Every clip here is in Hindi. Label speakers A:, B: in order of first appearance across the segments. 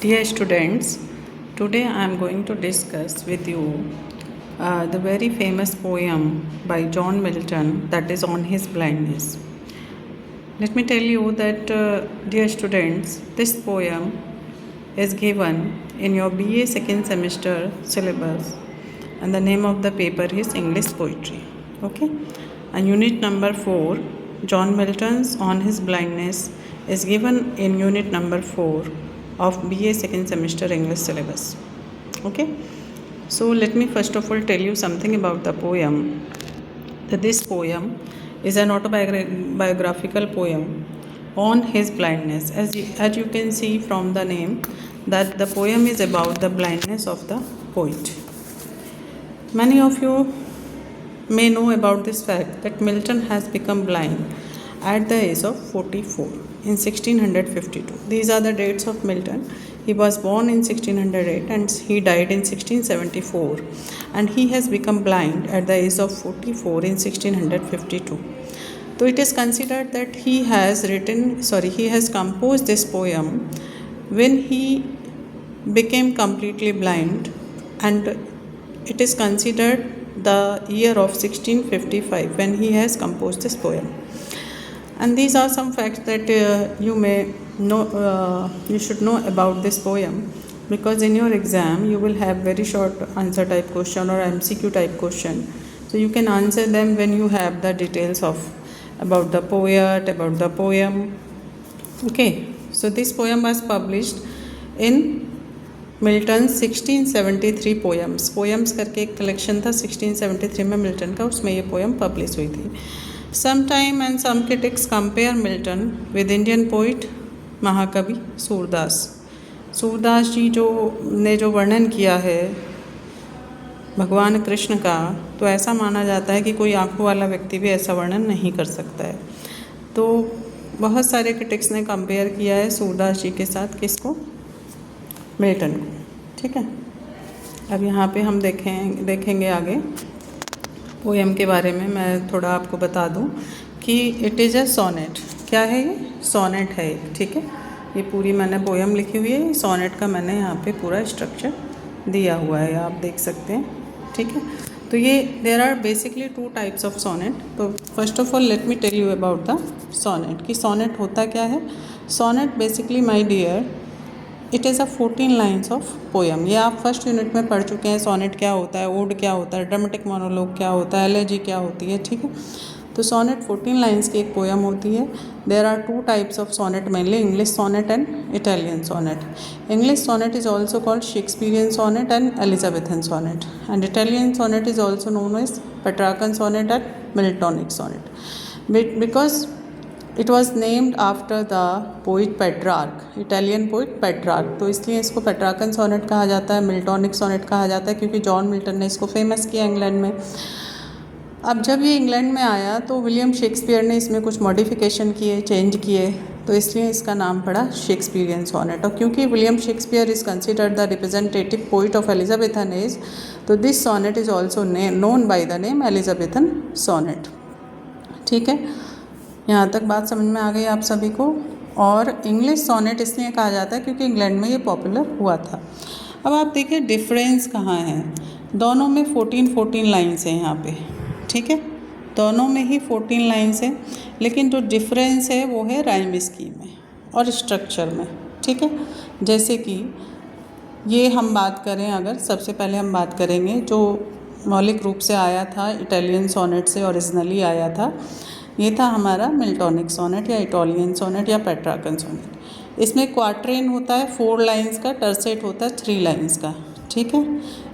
A: Dear students, today I am going to discuss with you the very famous poem by John Milton, that is On His Blindness. Let me tell you that, dear students, this poem is given in your BA second semester syllabus, and the name of the paper is English Poetry. Okay, and unit number 4, John Milton's On His Blindness, is given in unit number 4 of BA second semester English syllabus. Okay, so let me first of all tell you something about the poem. That this poem is an autobiographical poem on his blindness. As you can see from the name, that the poem is about the blindness of the poet. Many of you may know about this fact that Milton has become blind at the age of 44 in 1652. These are the dates of Milton. He was born in 1608 and he died in 1674, and he has become blind at the age of 44 in 1652. So it is considered that he has composed this poem when he became completely blind, and it is considered the year of 1655 when he has composed this poem. And these are some facts that you may know, you should know about this poem, because in your exam you will have very short answer type question or MCQ type question. So you can answer them when you have the details about the poet, about the poem. Okay, so this poem was published in Milton 1673 poems करके एक कलेक्शन था 1673 में मिल्टन का, उसमें ये पोएम पब्लिश हुई थी. Some time and some critics compare Milton with Indian poet महाकवि सूरदास जी जो वर्णन किया है भगवान कृष्ण का, तो ऐसा माना जाता है कि कोई आंखों वाला व्यक्ति भी ऐसा वर्णन नहीं कर सकता है. तो बहुत सारे क्रिटिक्स ने कंपेयर किया है सूरदास जी के साथ, किसको? मिल्टन को. ठीक है, अब यहाँ पे हम देखेंगे आगे पोएम के बारे में. मैं थोड़ा आपको बता दूँ कि इट इज़ अ सोनेट. क्या है ये? सोनेट है. ठीक है, ये पूरी मैंने पोएम लिखी हुई है. सोनेट का मैंने यहाँ पे पूरा स्ट्रक्चर दिया हुआ है, आप देख सकते हैं. ठीक है, तो ये there are basically 2 types of sonnet. तो first of all let me tell you about the sonnet कि सोनेट होता क्या है. Sonnet basically my dear it is a 14 lines of poem. ये आप फर्स्ट यूनिट में पढ़ चुके हैं. सोनेट क्या होता है, ओड क्या होता है, ड्रामेटिक मोनोलॉग क्या होता है, एलेजी क्या होती है. ठीक है, तो सोनेट 14 लाइन्स की एक पोएम होती है. There are 2 types of sonnet mainly, English sonnet and Italian sonnet. English sonnet is also called Shakespearean sonnet and Elizabethan sonnet, and Italian sonnet is also known as Petrarchan sonnet and Miltonic sonnet, because it was named after the poet Petrarch, Italian poet Petrarch. तो इसलिए इसको पेट्रार्कन सोनेट कहा जाता है, मिल्टोनिक सोनेट कहा जाता है, क्योंकि जॉन मिल्टन ने इसको फेमस किया इंग्लैंड में. अब जब ये इंग्लैंड में आया तो विलियम शेक्सपियर ने इसमें कुछ मॉडिफिकेशन किए, चेंज किए, तो इसलिए इसका नाम पड़ा शेक्सपियरियन सोनेट. और क्योंकि William Shakespeare is considered the representative poet of Elizabethan age, तो this sonnet is also known by the name Elizabethan sonnet. ठीक है, यहाँ तक बात समझ में आ गई आप सभी को. और इंग्लिश सोनेट इसलिए कहा जाता है क्योंकि इंग्लैंड में ये पॉपुलर हुआ था. अब आप देखिए डिफरेंस कहाँ है. दोनों में 14 लाइन्स हैं यहाँ पे. ठीक है, दोनों में ही 14 लाइन्स हैं, लेकिन जो डिफरेंस है वो है राइम स्कीम में और स्ट्रक्चर में. ठीक है, जैसे कि ये हम बात करें, अगर सबसे पहले हम बात करेंगे जो मौलिक रूप से आया था इटालियन सोनेट से, ओरिजिनली आया था, ये था हमारा मिल्टोनिक सोनेट या इटालियन सोनेट या पेट्रार्कन सोनेट. इसमें क्वार्ट्रेन होता है 4 लाइन्स का, टर्सेट होता है 3 लाइन्स का. ठीक है,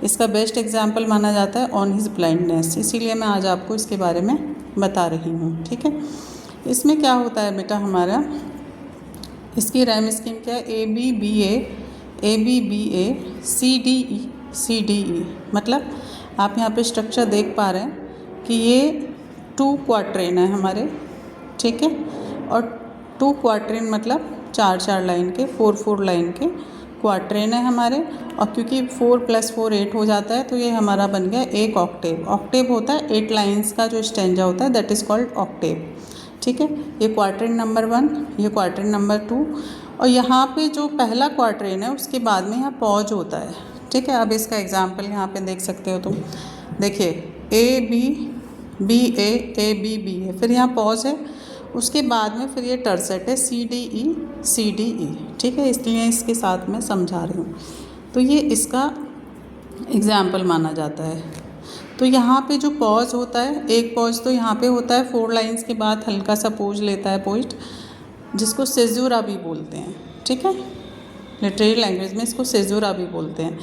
A: इसका बेस्ट एग्जाम्पल माना जाता है ऑन हिज ब्लाइंडनेस, इसीलिए मैं आज आपको इसके बारे में बता रही हूँ. ठीक है, इसमें क्या होता है बेटा हमारा, इसकी राइम स्कीम क्या है, ABBA CDE. मतलब आप यहाँ पे स्ट्रक्चर देख पा रहे हैं कि ये 2 क्वार्ट्रेन है हमारे. ठीक है, और 2 क्वार्ट्रेन मतलब 4 लाइन के, 4 लाइन के क्वार्ट्रेन है हमारे. और क्योंकि 4 + 4 8 हो जाता है, तो ये हमारा बन गया एक ऑक्टेव. ऑक्टेव होता है 8 लाइन्स का जो स्टेंजा होता है, दैट इज़ कॉल्ड ऑक्टेव. ठीक है, ये क्वार्ट्रेन नंबर 1, ये क्वार्ट्रेन नंबर 2, और यहाँ पे जो पहला क्वार्टरेन है उसके बाद में यहाँ पॉज होता है, ठीक है। अब इसका एग्जाम्पल यहाँ पे देख सकते हो तुम, देखिए A B B A B B है, फिर यहाँ पॉज है, उसके बाद में फिर ये टर्सेट है सी डी ई, ठीक है, इसलिए इसके साथ में समझा रही हूँ। तो ये इसका एग्जाम्पल माना जाता है। तो यहाँ पे जो पॉज होता है, एक पॉज तो यहाँ पे होता है 4 लाइंस के बाद हल्का सा पोज लेता है पोइट, जिसको सेजुरा भी बोलते हैं, ठीक है, लिटरेरी लैंग्वेज में इसको सेजुरा भी बोलते हैं।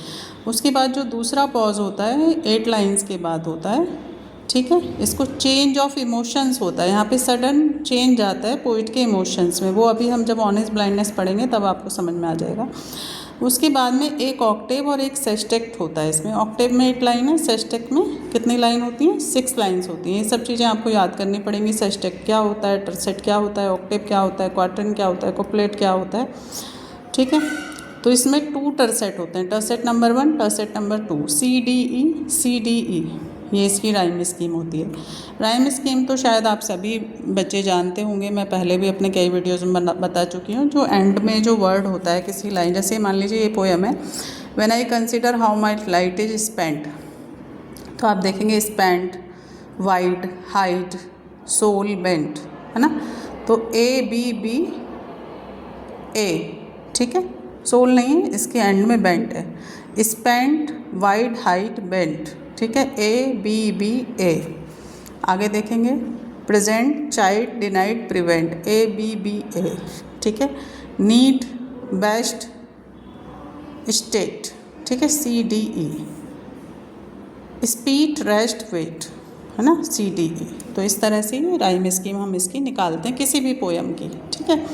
A: उसके बाद जो दूसरा पॉज होता है 8 लाइंस के बाद होता है, ठीक है, इसको चेंज ऑफ इमोशंस होता है, यहाँ पे सडन चेंज आता है पोइट के इमोशंस में, वो अभी हम जब ऑनेस्ट ब्लाइंडनेस पढ़ेंगे तब आपको समझ में आ जाएगा। उसके बाद में एक ऑक्टेव और एक सेस्टेक्ट होता है इसमें, ऑक्टेव में 8 लाइन है, सेस्टेक्ट में कितनी लाइन होती हैं, 6 लाइन्स होती हैं। ये सब चीज़ें आपको याद करनी पड़ेंगी, सेस्टेक्ट क्या होता है, टर्सेट क्या होता है, ऑक्टेव क्या होता है, क्वार्टरन क्या होता है, कॉपलेट क्या होता है, ठीक है। तो इसमें 2 टर्सेट होते हैं, tercet number 1, tercet number 2, C D E, ये इसकी राइम स्कीम होती है। राइम स्कीम तो शायद आप सभी बच्चे जानते होंगे, मैं पहले भी अपने कई वीडियोज़ में बता चुकी हूँ। जो एंड में जो वर्ड होता है किसी लाइन, जैसे मान लीजिए ये पोएम है, when I consider how my light is spent, तो आप देखेंगे spent, wide, hide, soul, bent, है ना। तो ए बी बी ए, ठीक है, सोल नहीं है, इसके एंड में बेंट है, स्पेंट, वाइड, हाइट, बेंट, ठीक है, ए बी बी ए। आगे देखेंगे present, child, denied, prevent, A B B A, ठीक है, नीड, बेस्ट, स्टेट, ठीक है, C D E, speed, rest, wait, है ना, सी डी ई। तो इस तरह से राइम स्कीम हम इसकी निकालते हैं किसी भी पोएम की, ठीक है।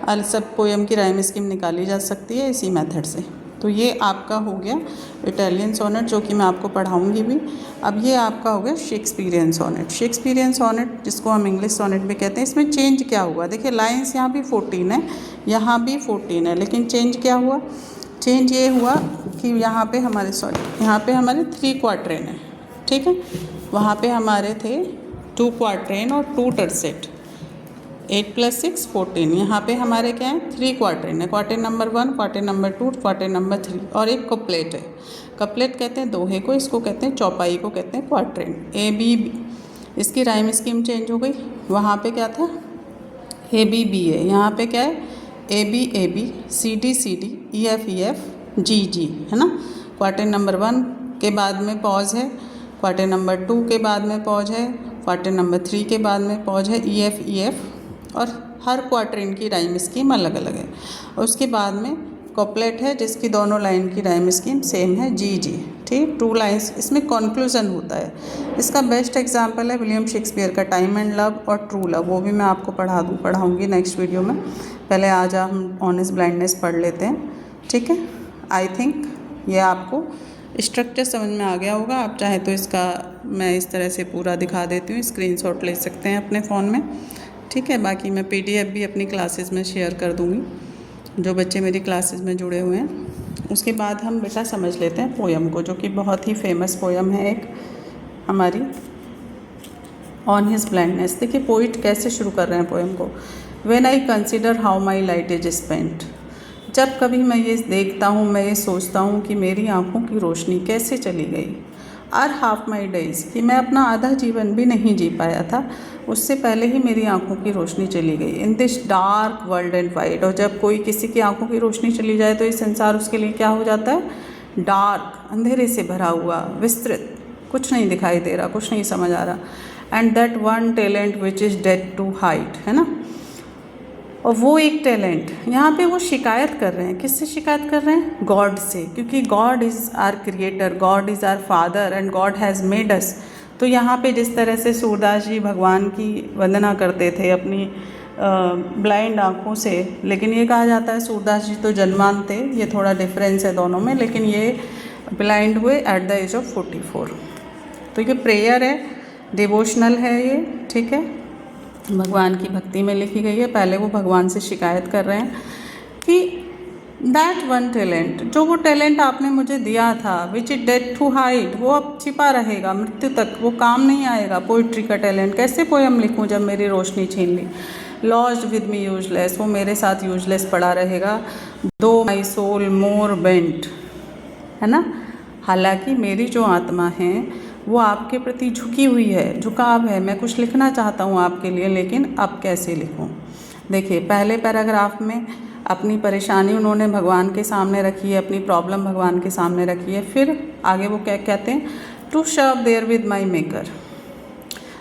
A: और सब पोएम की राइम स्कीम निकाली जा सकती है इसी मेथड से। तो ये आपका हो गया इटालियन सोनेट, जो कि मैं आपको पढ़ाऊंगी भी। अब ये आपका हो गया शेक्सपियरियन सोनेट। शेक्सपियरियन सोनेट जिसको हम इंग्लिश सोनेट भी कहते हैं, इसमें चेंज क्या हुआ, देखिए लाइंस यहाँ भी 14 है, यहाँ भी 14 है, लेकिन चेंज क्या हुआ, चेंज ये हुआ कि यहाँ पे हमारे यहाँ पे हमारे 3 क्वार्टरेन है, ठीक है, वहाँ पे हमारे थे 2 क्वार्टरेन और 2 टर्सेट, 8 + 6 14, यहाँ पे हमारे क्या है 3 क्वार्टरेन है, quarter number 1, quarter number 2, quarter number 3, और एक कपलेट है। कपलेट कहते हैं दोहे को, इसको कहते हैं चौपाई को कहते हैं क्वार्टरेन। ए बी, इसकी राइम स्कीम चेंज हो गई, वहाँ पे क्या था ए बी बी ए, यहाँ पे क्या है A B C D E F G, है ना। क्वार्टर नंबर 1 के बाद में पॉज है, क्वार्टर नंबर 2 के बाद में पॉज है, क्वार्टर नंबर 3 के बाद में पॉज है, ई एफ, और हर क्वार्टरेन की राइम स्कीम अलग अलग है। उसके बाद में कॉपलेट है जिसकी दोनों लाइन की राइम स्कीम सेम है जी, ठीक, 2 लाइन्स, इसमें कॉन्क्लूज़न होता है। इसका बेस्ट एग्जांपल है विलियम शेक्सपियर का टाइम एंड लव और ट्रू लव, वो भी मैं आपको पढ़ाऊँगी नेक्स्ट वीडियो में। पहले आज हम ऑनेस्ट ब्लाइंडनेस पढ़ लेते हैं, ठीक है। आई थिंक ये आपको स्ट्रक्चर समझ में आ गया होगा। आप चाहे तो इसका मैं इस तरह से पूरा दिखा देती हूँ, स्क्रीनशॉट ले सकते हैं अपने फ़ोन में, ठीक है। बाकी मैं PDF भी अपनी क्लासेस में शेयर कर दूँगी जो बच्चे मेरी क्लासेस में जुड़े हुए हैं। उसके बाद हम बेटा समझ लेते हैं पोएम को, जो कि बहुत ही फेमस पोएम है एक हमारी ऑन हिज ब्लाइंडनेस। देखिए पोइट कैसे शुरू कर रहे हैं पोएम को, when I consider how my light is spent, जब कभी मैं ये देखता हूँ, मैं ये सोचता हूँ कि मेरी आँखों की रोशनी कैसे चली गई, आर हाफ माई डेज, कि मैं अपना आधा जीवन भी नहीं जी पाया था, उससे पहले ही मेरी आंखों की रोशनी चली गई, in this dark world and wide. और जब कोई किसी की आंखों की रोशनी चली जाए तो ये संसार उसके लिए क्या हो जाता है, डार्क, अंधेरे से भरा हुआ, विस्तृत, कुछ नहीं दिखाई दे रहा, कुछ नहीं समझ आ रहा। And that one talent which is dead to hide, है ना। और वो एक टैलेंट, यहाँ पे वो शिकायत कर रहे हैं, किससे शिकायत कर रहे हैं, गॉड से, क्योंकि God is our creator, God is our father and God has made us. तो यहाँ पे जिस तरह से सूरदास जी भगवान की वंदना करते थे अपनी ब्लाइंड आँखों से, लेकिन ये कहा जाता है सूरदास जी तो जन्मान थे, ये थोड़ा डिफरेंस है दोनों में, लेकिन ये ब्लाइंड हुए एट द एज ऑफ 44। तो ये प्रेयर है, डिवोशनल है ये, ठीक है, भगवान की भक्ति में लिखी गई है। पहले वो भगवान से शिकायत कर रहे हैं कि दैट वन टैलेंट, जो वो टैलेंट आपने मुझे दिया था, which is dead to hide, वो अब छिपा रहेगा मृत्यु तक, वो काम नहीं आएगा। पोइट्री का टैलेंट, कैसे पोएम लिखूं जब मेरी रोशनी छीन ली। लॉज्ड विद मी यूजलेस, वो मेरे साथ यूजलेस पड़ा रहेगा। दो माई सोल मोर बेंट, है ना, हालांकि मेरी जो आत्मा है वो आपके प्रति झुकी हुई है, झुकाव है। मैं कुछ लिखना चाहता हूँ आपके लिए, लेकिन अब कैसे लिखूँ। देखिए पहले पैराग्राफ में अपनी परेशानी उन्होंने भगवान के सामने रखी है, अपनी प्रॉब्लम भगवान के सामने रखी है। फिर आगे वो क्या कहते हैं, to serve there with my maker.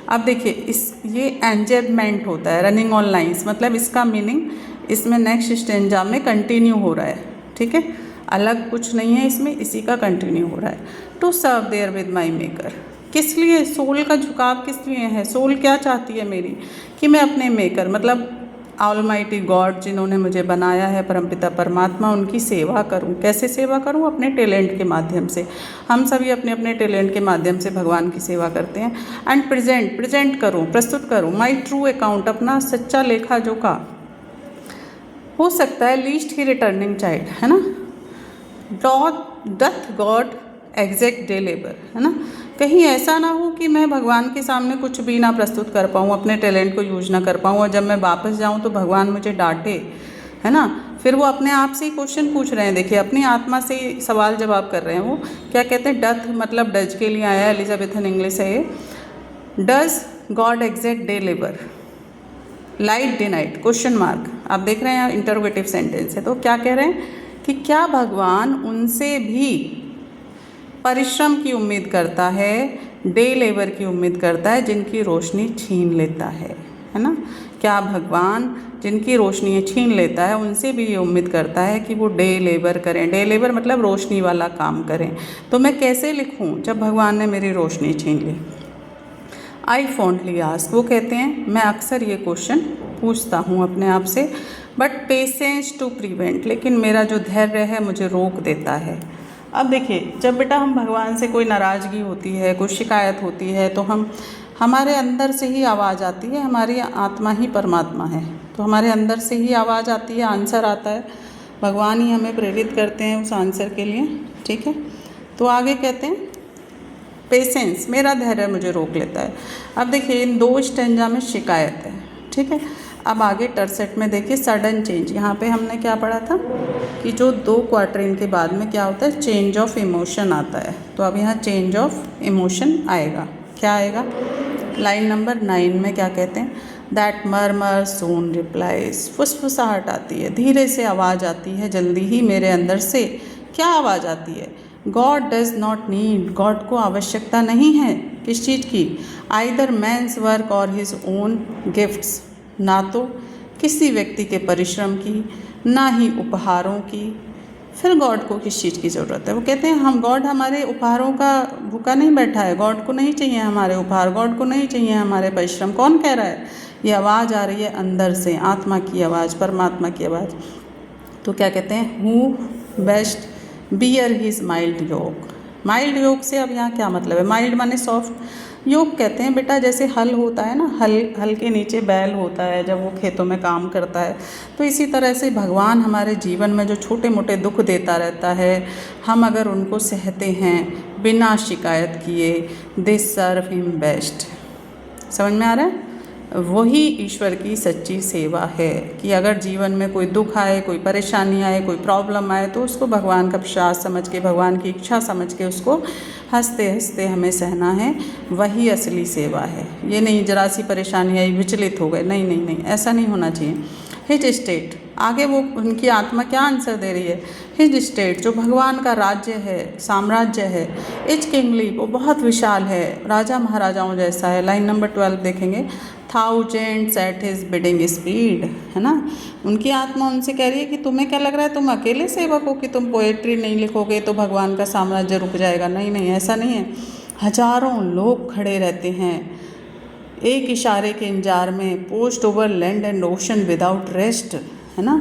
A: अब देखिए ये एंजेबमेंट होता है, रनिंग ऑन लाइंस, मतलब इसका मीनिंग इसमें नेक्स्ट स्टेंजा में कंटिन्यू हो रहा है, ठीक है, अलग कुछ नहीं है इसमें, इसी का कंटिन्यू हो रहा है। To serve there with my maker, किस लिए, सोल का झुकाव किस लिए है, सोल क्या चाहती है मेरी, कि मैं अपने मेकर मतलब ऑलमाइटी गॉड, जिन्होंने मुझे बनाया है, परमपिता परमात्मा, उनकी सेवा करूं। कैसे सेवा करूं, अपने टैलेंट के माध्यम से। हम सभी अपने अपने टैलेंट के माध्यम से भगवान की सेवा करते हैं। एंड प्रेजेंट करूं, प्रस्तुत करूं माई ट्रू अकाउंट, अपना सच्चा लेखा जोखा। हो सकता है लीस्ट ही रिटर्निंग चाइल्ड, है ना, doth God exact day labour, है ना, कहीं ऐसा ना हो कि मैं भगवान के सामने कुछ भी ना प्रस्तुत कर पाऊँ, अपने टैलेंट को यूज ना कर पाऊँ, और जब मैं वापस जाऊँ तो भगवान मुझे डांटे, है ना। फिर वो अपने आप से ही क्वेश्चन पूछ रहे हैं, देखिए अपनी आत्मा से ही सवाल जवाब कर रहे हैं। वो क्या कहते हैं, डथ मतलब डज के लिए आया है, एलिजाबेथन इंग्लिश है ये। Does God exact day labour, light day night, question mark. आप देख रहे हैं इंटरोगेटिव सेंटेंस है। तो क्या कह रहे हैं कि क्या भगवान उनसे भी परिश्रम की उम्मीद करता है, डे लेबर की उम्मीद करता है, जिनकी रोशनी छीन लेता है ना। क्या भगवान जिनकी रोशनी छीन लेता है उनसे भी ये उम्मीद करता है कि वो डे लेबर करें। डे लेबर मतलब रोशनी वाला काम करें। तो मैं कैसे लिखूं जब भगवान ने मेरी रोशनी छीन ली। आई फॉन्डली आस्क, वो कहते हैं मैं अक्सर ये क्वेश्चन पूछता हूँ अपने आप से, बट पेशेंस टू प्रिवेंट, लेकिन मेरा जो धैर्य है मुझे रोक देता है। अब देखिए जब बेटा हम भगवान से कोई नाराज़गी होती है, कोई शिकायत होती है, तो हमारे अंदर से ही आवाज़ आती है, हमारी आत्मा ही परमात्मा है, तो हमारे अंदर से ही आवाज़ आती है, आंसर आता है, भगवान ही हमें प्रेरित करते हैं उस आंसर के लिए, ठीक है। तो आगे कहते हैं पेशेंस, मेरा धैर्य मुझे रोक लेता है। अब देखिए इन दो स्टेंजा में शिकायत है, ठीक है। अब आगे टर्सेट में देखिए सडन चेंज, यहाँ पे हमने क्या पढ़ा था कि जो 2 क्वार्टरिन के बाद में क्या होता है, चेंज ऑफ इमोशन आता है। तो अब यहाँ चेंज ऑफ इमोशन आएगा, क्या आएगा, लाइन नंबर 9 में क्या कहते हैं, दैट मर्मर सून रिप्लाइज, फुसफुसाहट आती है, धीरे से आवाज़ आती है, जल्दी ही मेरे अंदर से क्या आवाज़ आती है, God does not need, God को आवश्यकता नहीं है किस चीज़ की, आइदर मैंस वर्क और हिज ओन गिफ्ट्स, ना तो किसी व्यक्ति के परिश्रम की, ना ही उपहारों की। फिर गॉड को किस चीज़ की ज़रूरत है, वो कहते हैं हम गॉड हमारे उपहारों का भूखा नहीं बैठा है, गॉड को नहीं चाहिए हमारे उपहार, गॉड को नहीं चाहिए हमारे परिश्रम। कौन कह रहा है, ये आवाज़ आ रही है अंदर से, आत्मा की आवाज़, परमात्मा की आवाज़। तो क्या कहते हैं, who best bear his mild yoke, mild yoke से अब यहाँ क्या मतलब है, माइल्ड माने सॉफ्ट, योग कहते हैं बेटा जैसे हल होता है ना, हल के नीचे बैल होता है जब वो खेतों में काम करता है, तो इसी तरह से भगवान हमारे जीवन में जो छोटे मोटे दुख देता रहता है, हम अगर उनको सहते हैं बिना शिकायत किए, दे सर्व हिम बेस्ट। समझ में आ रहा है, वही ईश्वर की सच्ची सेवा है कि अगर जीवन में कोई दुख आए, कोई परेशानी आए, कोई प्रॉब्लम आए, तो उसको भगवान का प्रसाद समझ के, भगवान की इच्छा समझ के उसको हंसते हंसते हमें सहना है, वही असली सेवा है। ये नहीं जरा सी परेशानी आई विचलित हो गए, नहीं नहीं नहीं, ऐसा नहीं होना चाहिए। हिज स्टेट, आगे वो उनकी आत्मा क्या आंसर दे रही है, हिज स्टेट जो भगवान का राज्य है, साम्राज्य है, इज किंगली, वो बहुत विशाल है, राजा महाराजाओं जैसा है। लाइन नंबर 12 देखेंगे, thousands at his bidding speed, है ना। उनकी आत्मा उनसे कह रही है कि तुम्हें क्या लग रहा है तुम अकेले सेवक हो, कि तुम पोएट्री नहीं लिखोगे तो भगवान का साम्राज्य रुक जाएगा, नहीं नहीं ऐसा नहीं है। हजारों लोग खड़े रहते हैं एक इशारे के इंतजार में, post over land and ocean without rest, है ना,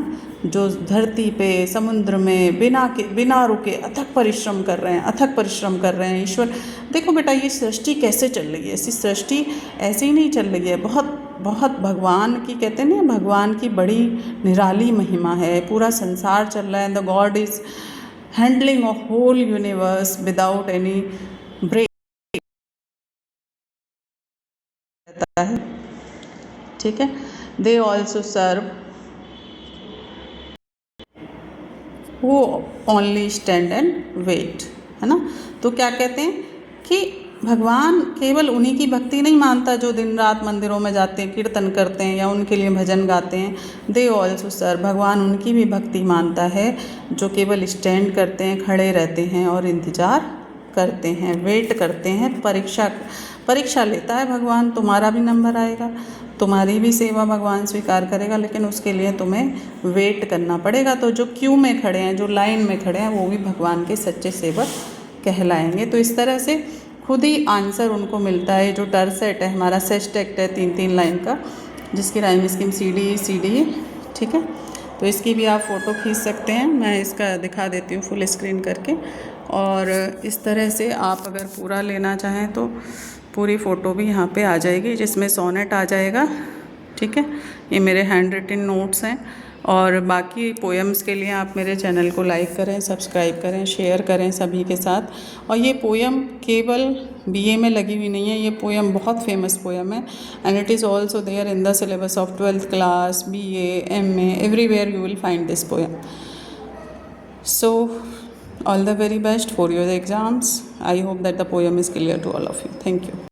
A: जो धरती पे समुद्र में बिना रुके अथक परिश्रम कर रहे हैं, अथक परिश्रम कर रहे हैं। ईश्वर देखो बेटा ये सृष्टि कैसे चल रही है, ऐसी सृष्टि ऐसे ही नहीं चल रही है, बहुत बहुत भगवान की, कहते हैं ना भगवान की बड़ी निराली महिमा है, पूरा संसार चल रहा है। The God is handling a whole universe without any break है, ठीक है। they also serve who only stand and wait, है ना। तो क्या कहते हैं कि भगवान केवल उन्हीं की भक्ति नहीं मानता जो दिन रात मंदिरों में जाते हैं, कीर्तन करते हैं या उनके लिए भजन गाते हैं। दे ऑल्सो सर्व, भगवान उनकी भी भक्ति मानता है जो केवल स्टैंड करते हैं, खड़े रहते हैं और इंतज़ार करते हैं, वेट करते हैं। परीक्षा लेता है भगवान, तुम्हारा भी नंबर आएगा, तुम्हारी भी सेवा भगवान स्वीकार करेगा, लेकिन उसके लिए तुम्हें वेट करना पड़ेगा। तो जो क्यू में खड़े हैं, जो लाइन में खड़े हैं, वो भी भगवान के सच्चे सेवक कहलाएंगे। तो इस तरह से खुद ही आंसर उनको मिलता है। जो टर्सेट है, हमारा सेस्टेक्ट है 3-3 लाइन का, जिसकी राइम स्कीम CD, ठीक है। तो इसकी भी आप फ़ोटो खींच सकते हैं, मैं इसका दिखा देती हूँ फुल स्क्रीन करके। और इस तरह से आप अगर पूरा लेना चाहें तो पूरी फ़ोटो भी यहाँ पे आ जाएगी, जिसमें सोनेट आ जाएगा, ठीक है। ये मेरे हैंड रिटन नोट्स हैं। और बाकी पोएम्स के लिए आप मेरे चैनल को लाइक करें, सब्सक्राइब करें, शेयर करें सभी के साथ। और ये पोएम केवल BA में लगी हुई नहीं है, ये पोएम बहुत फेमस पोएम है and it is also there in the syllabus of 12th class, BA, MA, everywhere you will find this poem. So all the very best for your exams. I hope that the poem is clear to all of you. Thank you.